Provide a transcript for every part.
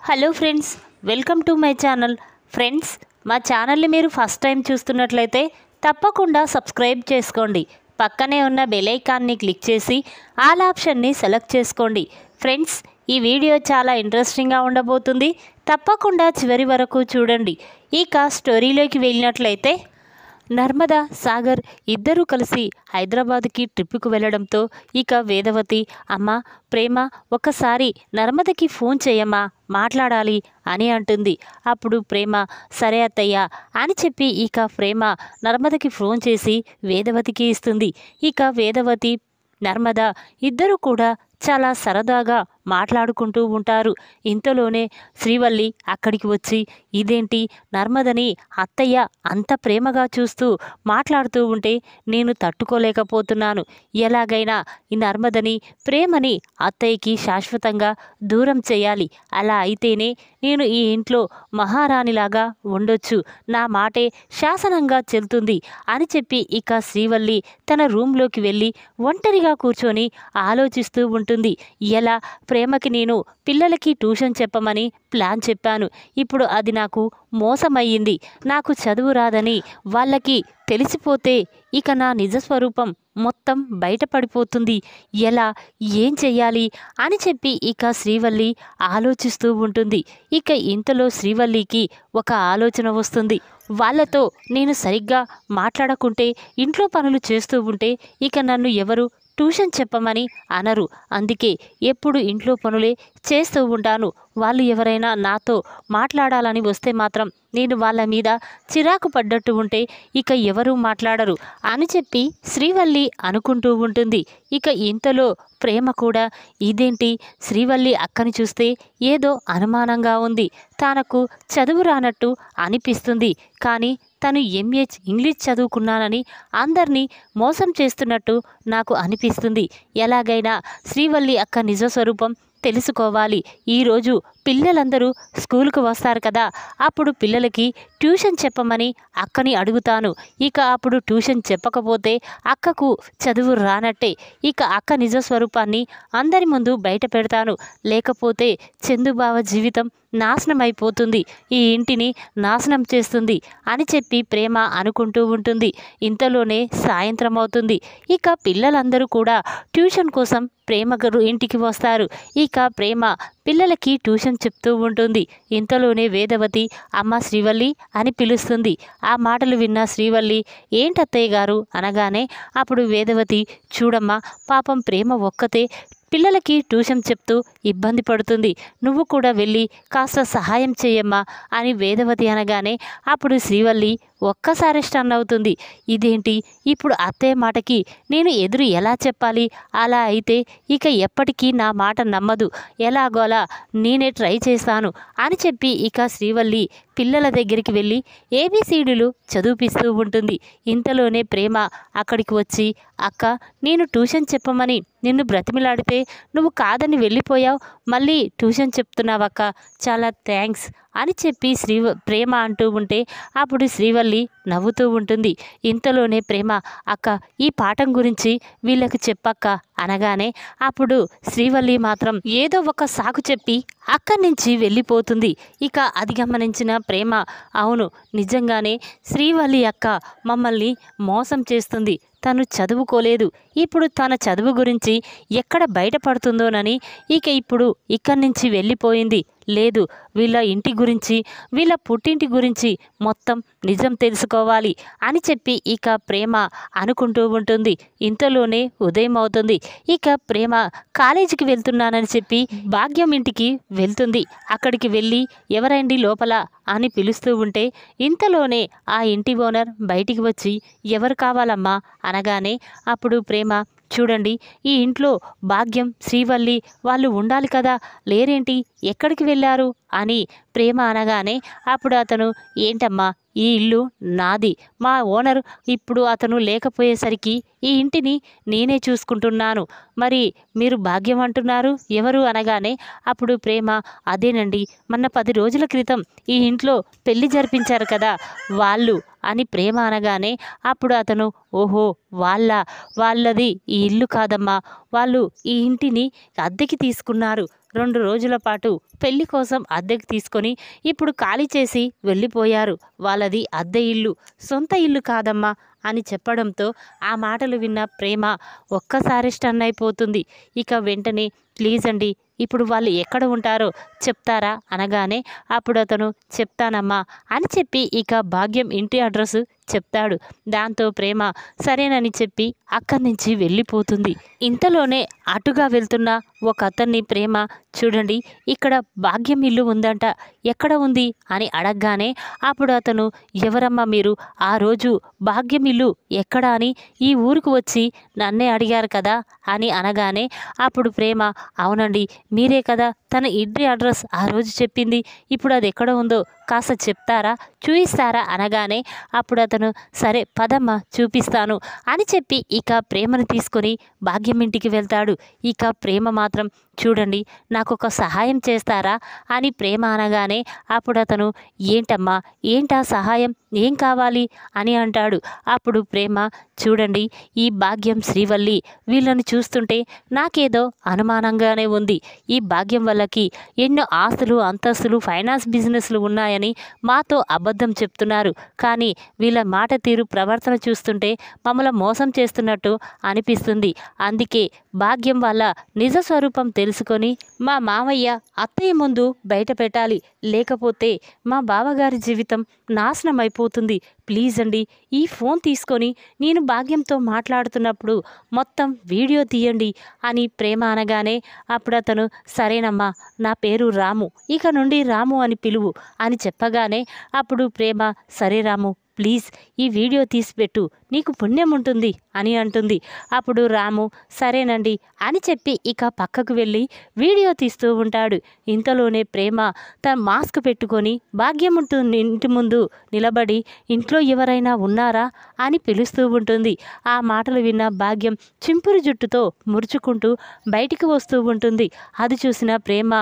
Hello friends, welcome to my channel. Friends, మా ఛానల్ని మీరు ఫస్ట్ టైం చూస్తున్నట్లయితే తప్పకుండా సబ్స్క్రైబ్ చేసుకోండి. పక్కనే ఉన్న బెల్ ఐకాన్ని క్లిక్ చేసి ఆల్ ఆప్షన్ని సెలెక్ట్ చేసుకోండి. ఫ్రెండ్స్, ఈ వీడియో చాలా ఇంట్రెస్టింగ్గా ఉండబోతుంది. తప్పకుండా చివరి వరకు చూడండి. ఇక స్టోరీలోకి వెళ్ళినట్లయితే నర్మదా, సాగర్ ఇద్దరూ కలిసి హైదరాబాద్కి ట్రిప్పుకు వెళ్ళడంతో ఇక వేదవతి, అమ్మ ప్రేమ ఒకసారి నర్మదకి ఫోన్ చేయమ్మా, మాట్లాడాలి అని అంటుంది. అప్పుడు ప్రేమ సరే అత్తయ్య అని చెప్పి ఇక ప్రేమ నర్మదకి ఫోన్ చేసి వేదవతికి ఇస్తుంది. ఇక వేదవతి, నర్మద ఇద్దరూ కూడా చాలా సరదాగా మాట్లాడుకుంటూ ఉంటారు. ఇంతలోనే శ్రీవల్లి అక్కడికి వచ్చి, ఇదేంటి నర్మదని అత్తయ్య అంత ప్రేమగా చూస్తూ మాట్లాడుతూ ఉంటే నేను తట్టుకోలేకపోతున్నాను. ఎలాగైనా ఈ నర్మదని, ప్రేమని అత్తయ్యకి శాశ్వతంగా దూరం చేయాలి. అలా అయితేనే నేను ఈ ఇంట్లో మహారాణిలాగా ఉండొచ్చు. నా మాటే శాసనంగా చెల్తుంది అని చెప్పి ఇక శ్రీవల్లి తన రూంలోకి వెళ్ళి ఒంటరిగా కూర్చొని ఆలోచిస్తూ ఉంటుంది. ఎలా ప్రేమకి నేను పిల్లలకి ట్యూషన్ చెప్పమని ప్లాన్ చెప్పాను. ఇప్పుడు అది నాకు మోసమయ్యింది. నాకు చదువు రాదని వాళ్ళకి తెలిసిపోతే ఇక నా నిజస్వరూపం మొత్తం బయటపడిపోతుంది. ఎలా, ఏం చెయ్యాలి అని చెప్పి ఇక శ్రీవల్లి ఆలోచిస్తూ ఉంటుంది. ఇక ఇంతలో శ్రీవల్లికి ఒక ఆలోచన వస్తుంది. వాళ్ళతో నేను సరిగ్గా మాట్లాడకుంటే, ఇంట్లో పనులు చేస్తూ ఉంటే ఇక నన్ను ఎవరు ట్యూషన్ చెప్పమని అనరు. అందుకే ఎప్పుడు ఇంట్లో పనులే చేస్తూ ఉంటాను. వాళ్ళు ఎవరైనా నాతో మాట్లాడాలని వస్తే మాత్రం నేను వాళ్ళ మీద చిరాకు పడ్డట్టు ఉంటే ఇక ఎవరూ మాట్లాడరు అని చెప్పి శ్రీవల్లి అనుకుంటూ ఉంటుంది. ఇక ఇంతలో ప్రేమ కూడా, ఇదేంటి శ్రీవల్లి అక్కని చూస్తే ఏదో అనుమానంగా ఉంది, తనకు చదువు రానట్టు అనిపిస్తుంది, కానీ తను ఎంఏ ఇంగ్లీష్ చదువుకున్నానని అందరినీ మోసం చేస్తున్నట్టు నాకు అనిపిస్తుంది. ఎలాగైనా శ్రీవల్లి అక్క నిజస్వరూపం తెలుసుకోవాలి. ఈరోజు పిల్లలందరూ స్కూల్కి వస్తారు కదా, అప్పుడు పిల్లలకి ట్యూషన్ చెప్పమని అక్కని అడుగుతాను. ఇక అప్పుడు ట్యూషన్ చెప్పకపోతే అక్కకు చదువు రానట్టే. ఇక అక్క నిజస్వరూపాన్ని అందరి ముందు బయట పెడతాను. లేకపోతే చందుబావ జీవితం నాశనం అయిపోతుంది, ఈ ఇంటిని నాశనం చేస్తుంది అని చెప్పి ప్రేమ అనుకుంటూ ఉంటుంది. ఇంతలోనే సాయంత్రం అవుతుంది. ఇక పిల్లలందరూ కూడా ట్యూషన్ కోసం ప్రేమ గారు ఇంటికి వస్తారు. ఇక ప్రేమ పిల్లలకి ట్యూషన్ చెప్తూ ఉంటుంది. ఇంతలోనే వేదవతి అమ్మ శ్రీవల్లి అని పిలుస్తుంది. ఆ మాటలు విన్న శ్రీవల్లి, ఏంటత్తయ్య గారు అనగానే అప్పుడు వేదవతి, చూడమ్మా పాపం ప్రేమ ఒక్కతే పిల్లలకి ట్యూషన్ చెప్తూ ఇబ్బంది పడుతుంది, నువ్వు కూడా వెళ్ళి కాస్త సహాయం చేయమ్మా అని వేదవతి అనగానే అప్పుడు శ్రీవల్లి ఒక్కసారి స్టన్ అవుతుంది. ఇదేంటి, ఇప్పుడు అత్తయ్య మాటకి నేను ఎదురు ఎలా చెప్పాలి? అలా అయితే ఇక ఎప్పటికీ నా మాట నమ్మదు. ఎలాగోలా నేనే ట్రై చేస్తాను అని చెప్పి ఇక శ్రీవల్లి పిల్లల దగ్గరికి వెళ్ళి ఏబిసిడీలు చదివిపిస్తూ ఉంటుంది. ఇంతలోనే ప్రేమ అక్కడికి వచ్చి, అక్క నేను ట్యూషన్ చెప్పమని నిన్ను బ్రతిమిలాడితే నువ్వు కాదని వెళ్ళిపోయావు, మళ్ళీ ట్యూషన్ చెప్తున్నావక్క, చాలా థ్యాంక్స్ అని చెప్పి ప్రేమ అంటూ ఉంటే అప్పుడు శ్రీవల్లి నవ్వుతూ ఉంటుంది. ఇంతలోనే ప్రేమ, అక్క ఈ పాఠం గురించి వీళ్ళకి చెప్పక్క అనగానే అప్పుడు శ్రీవల్లి మాత్రం ఏదో ఒక సాకు చెప్పి అక్కడి నుంచి వెళ్ళిపోతుంది. ఇక అది గమనించిన ప్రేమ, అవును నిజంగానే శ్రీవల్లి అక్క మమ్మల్ని మోసం చేస్తుంది, తను చదువుకోలేదు, ఇప్పుడు తన చదువు గురించి ఎక్కడ బయటపడుతుందోనని ఇక ఇప్పుడు ఇక్కడి నుంచి వెళ్ళిపోయింది. లేదు, వీళ్ళ ఇంటి గురించి, వీళ్ళ పుట్టింటి గురించి మొత్తం నిజం తెలుసుకోవాలి అని చెప్పి ఇక ప్రేమ అనుకుంటూ ఉంటుంది. ఇంతలోనే ఉదయం అవుతుంది. ఇక ప్రేమ కాలేజీకి వెళ్తున్నానని చెప్పి భాగ్యం ఇంటికి వెళ్తుంది. అక్కడికి వెళ్ళి ఎవరండి లోపల అని పిలుస్తూ ఉంటే ఇంతలోనే ఆ ఇంటి ఓనర్ బయటికి వచ్చి, ఎవరు కావాలమ్మా అనగానే అప్పుడు ప్రేమ, చూడండి ఈ ఇంట్లో భాగ్యం, శ్రీవల్లి వాళ్ళు ఉండాలి కదా, లేరేంటి, ఎక్కడికి వెళ్ళారు అని ప్రేమ అనగానే అప్పుడు అతను, ఏంటమ్మా ఈ ఇల్లు నాది, మా ఓనర్ ఇప్పుడు అతను లేకపోయేసరికి ఈ ఇంటిని నేనే చూసుకుంటున్నాను, మరి మీరు భాగ్యం అంటున్నారు ఎవరు అనగానే అప్పుడు ప్రేమ, అదేనండి మొన్న 10 రోజుల క్రితం ఈ ఇంట్లో పెళ్లి జరిపించారు కదా వాళ్ళు అని ప్రేమ అనగానే అప్పుడు అతను, ఓహో వాళ్ళది ఈ ఇల్లు కాదమ్మా, వాళ్ళు ఈ ఇంటిని అద్దెకి తీసుకున్నారు, 2 రోజుల పాటు పెళ్లి కోసం అద్దెకు తీసుకొని ఇప్పుడు ఖాళీ చేసి వెళ్ళిపోయారు. వాళ్ళది అద్దె ఇల్లు, సొంత ఇల్లు కాదమ్మా అని చెప్పడంతో ఆ మాటలు విన్న ప్రేమ ఒక్కసారి స్టన్ అయిపోతుంది. ఇక వెంటనే ప్లీజ్ అండి, ఇప్పుడు వాళ్ళు ఎక్కడ ఉంటారో చెప్తారా అనగానే అప్పుడు అతను చెప్తానమ్మా అని చెప్పి ఇక భాగ్యం ఇంటి అడ్రస్ చెప్తాడు. దాంతో ప్రేమ సరేనని చెప్పి అక్కడి నుంచి వెళ్ళిపోతుంది. ఇంతలోనే అటుగా వెళ్తున్న ఒక అతన్ని ప్రేమ చూడండి, ఇక్కడ భాగ్యం ఇల్లు ఉందంట, ఎక్కడ ఉంది అని అడగగానే అప్పుడు అతను ఎవరమ్మా మీరు, ఆ రోజు భాగ్యం ఇల్లు ఎక్కడ అని ఈ ఊరికి వచ్చి నన్నే అడిగారు కదా అని అనగానే అప్పుడు ప్రేమ అవునండి, మీరే కదా తన ఇంటి అడ్రస్ ఆ రోజు చెప్పింది, ఇప్పుడు అది ఎక్కడ ఉందో కాస్త చెప్తారా, చూపిస్తారా అనగానే అప్పుడు అతను సరే పదమ్మా చూపిస్తాను అని చెప్పి ఇక ప్రేమను తీసుకొని భాగ్యం ఇంటికి వెళ్తాడు. ఇక ప్రేమ మాత్రం చూడండి నాకు ఒక సహాయం చేస్తారా అని ప్రేమ అనగానే అప్పుడు అతను ఏంటమ్మా, ఏంటా సహాయం, ఏం కావాలి అని అంటాడు. అప్పుడు ప్రేమ చూడండి ఈ భాగ్యం శ్రీవల్లి వీళ్ళని చూస్తుంటే నాకేదో అనుమానంగానే ఉంది. ఈ భాగ్యం వాళ్ళకి ఎన్నో ఆస్తులు అంతస్తులు ఫైనాన్స్ బిజినెస్లు ఉన్నాయని మాతో అబద్ధం చెప్తున్నారు. కానీ వీళ్ళ మాట తీరు ప్రవర్తన చూస్తుంటే మమ్మల్ని మోసం చేస్తున్నట్టు అనిపిస్తుంది. అందుకే భాగ్యం వాళ్ళ నిజ స్వరూపం తెలుసుకొని మా మామయ్య అత్తయ్య ముందు బయట పెట్టాలి, లేకపోతే మా బావగారి జీవితం నాశనం అయిపోతుంది. ప్లీజ్ అండి ఈ ఫోన్ తీసుకొని నేను భాగ్యంతో మాట్లాడుతున్నప్పుడు మొత్తం వీడియో తీయండి అని ప్రేమ అనగానే అప్పుడు అతను సరేనమ్మా నా పేరు రాము, ఇక నుండి రాము అని పిలువు అని చెప్పగానే అప్పుడు ప్రేమ సరే రాము ప్లీజ్ ఈ వీడియో తీసిపెట్టు, నీకు పుణ్యం ఉంటుంది అని అంటుంది. అప్పుడు రాము సరేనండి అని చెప్పి ఇక పక్కకు వెళ్ళి వీడియో తీస్తూ ఉంటాడు. ఇంతలోనే ప్రేమ తన మాస్క్ పెట్టుకొని భాగ్యం ఉంటుంది ఇంటి ముందు నిలబడి ఇంట్లో ఎవరైనా ఉన్నారా అని పిలుస్తూ ఉంటుంది. ఆ మాటలు విన్న భాగ్యం చింపురు జుట్టుతో మురుచుకుంటూ బయటికి వస్తూ ఉంటుంది. అది చూసిన ప్రేమ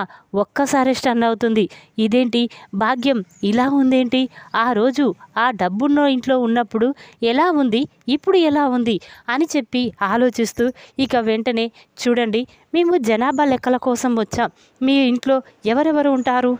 ఒక్కసారి స్టన్ అవుతుంది. ఇదేంటి భాగ్యం ఇలా ఉందేంటి, ఆ రోజు ఆ డబ్బున్న ఇంట్లో ఉన్నప్పుడు ఎలా ఉంది, ఇప్పుడు ఎలా ఉంది అని చెప్పి ఆలోచిస్తూ ఇక వెంటనే చూడండి మేము జనాభా లెక్కల కోసం వచ్చాం, మీ ఇంట్లో ఎవరెవరు ఉంటారు,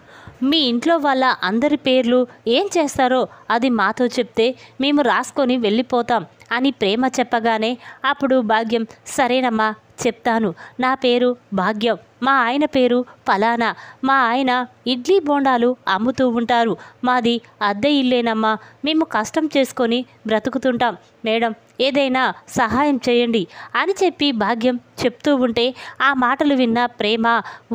మీ ఇంట్లో వాళ్ళ అందరి పేర్లు ఏం చేస్తారో అది మాతో చెప్తే మేము రాసుకొని వెళ్ళిపోతాం అని ప్రేమ చెప్పగానే అప్పుడు భాగ్యం సరేనమ్మా చెప్తాను, నా పేరు భాగ్యం, మా ఆయన పేరు ఫలానా, మా ఆయన ఇడ్లీ బోండాలు అమ్ముతూ ఉంటారు, మాది అద్దె ఇల్లేనమ్మా, మేము కష్టం చేసుకొని బ్రతుకుతుంటాం మేడం, ఏదైనా సహాయం చేయండి అని చెప్పి భాగ్యం చెప్తూ ఉంటే ఆ మాటలు విన్న ప్రేమ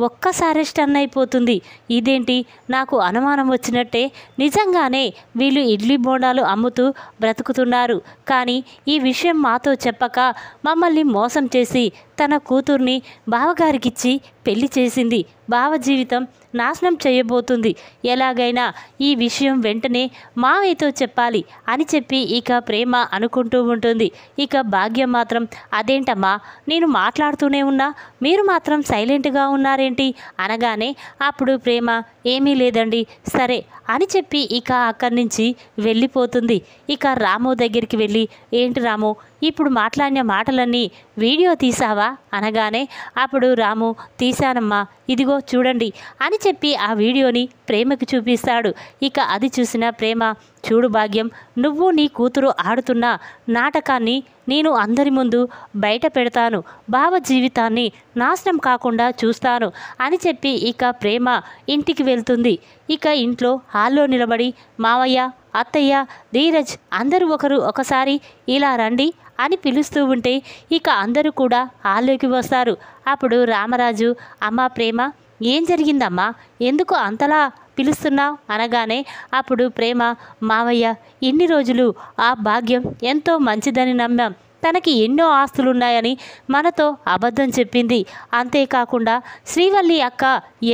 ఒక్కసారి స్టన్ అయిపోతుంది. ఇదేంటి నాకు అనుమానం వచ్చినట్టే, నిజంగానే వీళ్ళు ఇడ్లీ బోండాలు అమ్ముతూ బ్రతుకుతున్నారు, కానీ ఈ విషయం మాతో చెప్పక మమ్మల్ని మోసం చేసి తన కూతుర్ని బావగారికిచ్చి పెళ్లి చేసింది, బావ జీవితం నాశనం చేయబోతుంది, ఎలాగైనా ఈ విషయం వెంటనే మావయ్యతో చెప్పాలి అని చెప్పి ఇక ప్రేమ అనుకుంటూ ఉంటుంది. ఇక భాగ్యం మాత్రం అదేంటమ్మా నేను మాట్లాడుతూనే ఉన్నా మీరు మాత్రం సైలెంట్గా ఉన్నారేంటి అనగానే అప్పుడు ప్రేమ ఏమీ లేదండి సరే అని చెప్పి ఇక అక్కడి నుంచి వెళ్ళిపోతుంది. ఇక రాము దగ్గరికి వెళ్ళి ఏంటి రాము ఇప్పుడు మాట్లాడిన మాటలన్నీ వీడియో తీసావా అనగానే అప్పుడు రాము తీశానమ్మా ఇదిగో చూడండి అని చెప్పి ఆ వీడియోని ప్రేమకు చూపిస్తాడు. ఇక అది చూసిన ప్రేమ చూడు భాగ్యం, నువ్వు నీ కూతురు ఆడుతున్న నాటకాన్ని నేను అందరి ముందు బయట పెడతాను, బావ జీవితాన్ని నాశనం కాకుండా చూస్తాను అని చెప్పి ఇక ప్రేమ ఇంటికి వెళ్తుంది. ఇక ఇంట్లో హాల్లో నిలబడి మావయ్య అత్తయ్య ధీరజ్ అందరూ ఒకసారి ఇలా రండి అని పిలుస్తూ ఉంటే ఇక అందరూ కూడా హాల్లోకి వస్తారు. అప్పుడు రామరాజు అమ్మ ప్రేమ ఏం జరిగిందమ్మా, ఎందుకు అంతలా పిలుస్తున్నావు అనగానే అప్పుడు ప్రేమ మావయ్య ఇన్ని రోజులు ఆ భాగ్యం ఎంతో మంచిదని నమ్మాం, తనకి ఎన్నో ఆస్తులున్నాయని మనతో అబద్ధం చెప్పింది, అంతేకాకుండా శ్రీవల్లి అక్క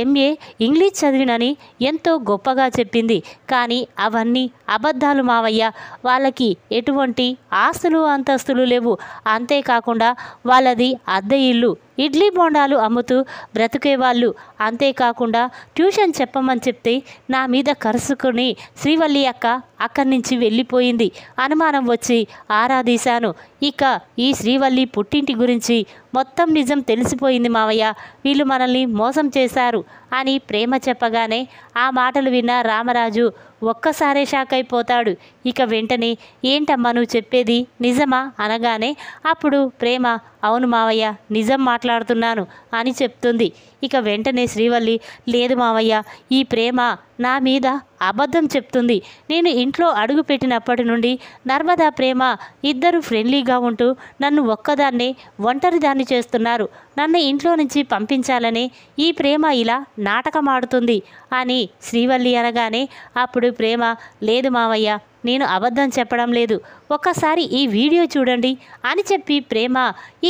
ఎంఏ ఇంగ్లీష్ చదివినని ఎంతో గొప్పగా చెప్పింది, కానీ అవన్నీ అబద్ధాలు మావయ్య, వాళ్ళకి ఎటువంటి ఆస్తులు అంతస్తులు లేవు, అంతేకాకుండా వాళ్ళది అద్దె ఇల్లు, ఇడ్లీ బోండాలు అమ్ముతూ బ్రతికేవాళ్ళు, అంతేకాకుండా ట్యూషన్ చెప్పమని చెప్తే నా మీద కరుసుకొని శ్రీవల్లి అక్క అక్కడి నుంచి వెళ్ళిపోయింది, అనుమానం వచ్చి ఆరాధీశాను, ఇక ఈ శ్రీవల్లి పుట్టింటి గురించి మొత్తం నిజం తెలిసిపోయింది మావయ్య, వీళ్ళు మనల్ని మోసం చేశారు అని ప్రేమ చెప్పగానే ఆ మాటలు విన్న రామరాజు ఒక్కసారే షాక్ అయిపోతాడు. ఇక వెంటనే ఏంటమ్మా నువ్వు చెప్పేది నిజమా అనగానే అప్పుడు ప్రేమ అవును మావయ్య నిజం మాట్లాడుతున్నాను అని చెప్తుంది. ఇక వెంటనే శ్రీవల్లి లేదు మావయ్య, ఈ ప్రేమ నా మీద అబద్ధం చెప్తుంది. నేను ఇంట్లో అడుగు పెట్టినప్పటి నుండి నర్మదా ప్రేమ ఇద్దరు ఫ్రెండ్లీగా ఉంటూ నన్ను ఒక్కదాన్నే ఒంటరిదాన్ని చేస్తున్నారు. నన్ను ఇంట్లో నుంచి పంపించాలని ఈ ప్రేమ ఇలా నాటకమాడుతుంది అని శ్రీవల్లి అనగానే అప్పుడు ప్రేమ లేదు మావయ్య, నేను అబద్ధం చెప్పడం లేదు, ఒక్కసారి ఈ వీడియో చూడండి అని చెప్పి ప్రేమ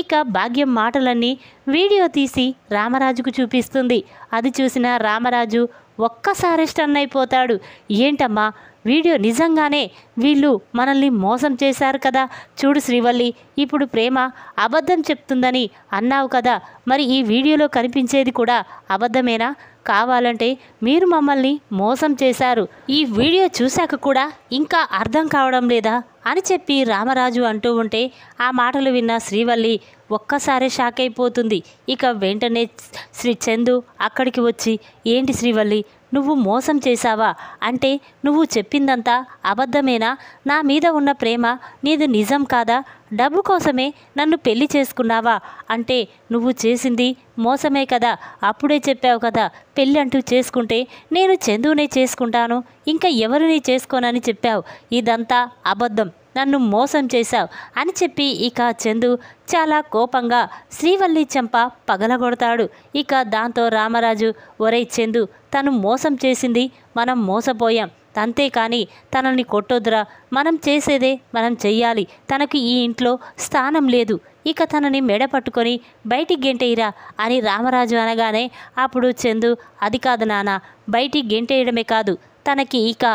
ఇక భాగ్యం మాటలన్నీ వీడియో తీసి రామరాజుకు చూపిస్తుంది. అది చూసిన రామరాజు ఒక్కసారి స్టన్ అయిపోతాడు. ఏంటమ్మా వీడియో నిజంగానే వీళ్ళు మనల్ని మోసం చేశారు కదా, చూడు శ్రీవల్లి ఇప్పుడు ప్రేమ అబద్ధం చెప్తుందని అన్నావు కదా, మరి ఈ వీడియోలో కనిపించేది కూడా అబద్ధమేనా? కావాలంటే మీరు మమ్మల్ని మోసం చేశారు, ఈ వీడియో చూశాక కూడా ఇంకా అర్థం కావడం లేదా అని చెప్పి రామరాజు అంటూ ఉంటే ఆ మాటలు విన్న శ్రీవల్లి ఒక్కసారి షాక్ అయిపోతుంది. ఇక వెంటనే చందు అక్కడికి వచ్చి ఏంటి శ్రీవల్లి నువ్వు మోసం చేశావా? అంటే నువ్వు చెప్పిందంతా అబద్ధమేనా? నా మీద ఉన్న ప్రేమ నీది నిజం కాదా? డబ్బు కోసమే నన్ను పెళ్లి చేసుకున్నావా? అంటే నువ్వు చేసింది మోసమే కదా, అప్పుడే చెప్పావు కదా పెళ్ళి అంటూ చేసుకుంటే నేను చందునే చేసుకుంటాను, ఇంకా ఎవరిని చేసుకోనని చెప్పావు, ఇదంతా అబద్ధం, నన్ను మోసం చేశావు అని చెప్పి ఇక చందు చాలా కోపంగా శ్రీవల్లి చెంప పగలగొడతాడు. ఇక దాంతో రామరాజు ఒరేయ్ చందు తను మోసం చేసింది మనం మోసపోయాం, అంతేకాని తనని కొట్టొద్దురా, మనం చేసేదే మనం చెయ్యాలి, తనకు ఈ ఇంట్లో స్థానం లేదు, ఇక తనని మెడ పట్టుకొని బయటికి గెంటేయరా అని రామరాజు అనగానే అప్పుడు చందు అది కాదు నాన్న, బయటికి గెంటేయడమే కాదు తనకి ఇక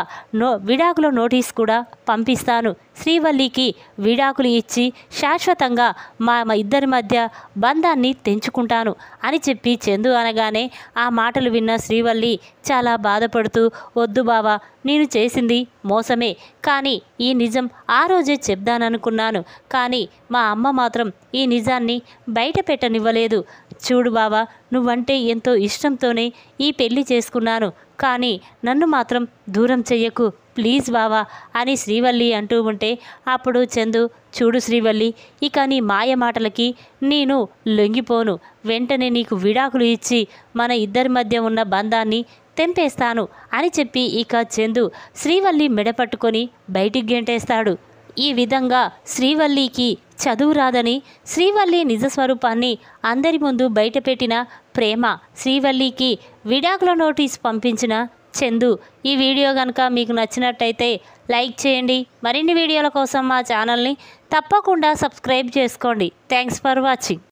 విడాకుల నోటీస్ కూడా పంపిస్తాను, శ్రీవల్లికి విడాకులు ఇచ్చి శాశ్వతంగా మా ఇద్దరి మధ్య బంధాన్ని తెంచుకుంటాను అని చెప్పి చందు అనగానే ఆ మాటలు విన్న శ్రీవల్లి చాలా బాధపడుతూ వద్దు బావా నేను చేసింది మోసమే, కానీ ఈ నిజం ఆ రోజే చెప్దాననుకున్నాను, కానీ మా అమ్మ మాత్రం ఈ నిజాన్ని బయట పెట్టనివ్వలేదు, చూడు బావా నువ్వంటే ఎంతో ఇష్టంతోనే ఈ పెళ్లి చేసుకున్నాను, కానీ నన్ను మాత్రం దూరం చెయ్యకు ప్లీజ్ బావా అని శ్రీవల్లి అంటూ ఉంటే అప్పుడు చందు చూడు శ్రీవల్లి ఇక నీ మాయ మాటలకి నేను లొంగిపోను, వెంటనే నీకు విడాకులు ఇచ్చి మన ఇద్దరి మధ్య ఉన్న బంధాన్ని తెంపేస్తాను అని చెప్పి ఇక చందు శ్రీవల్లి మెడపట్టుకొని బయటికి గెంటేస్తాడు. ఈ విధంగా శ్రీవల్లికి చదువు రాదని శ్రీవల్లి నిజస్వరూపాన్ని అందరి ముందు బయటపెట్టిన ప్రేమ, శ్రీవల్లికి విడాకుల నోటీస్ పంపించిన చందు. ఈ వీడియో కనుక మీకు నచ్చినట్టయితే లైక్ చేయండి, మరిన్ని వీడియోల కోసం మా ఛానల్ని తప్పకుండా సబ్స్క్రైబ్ చేసుకోండి. Thanks for watching.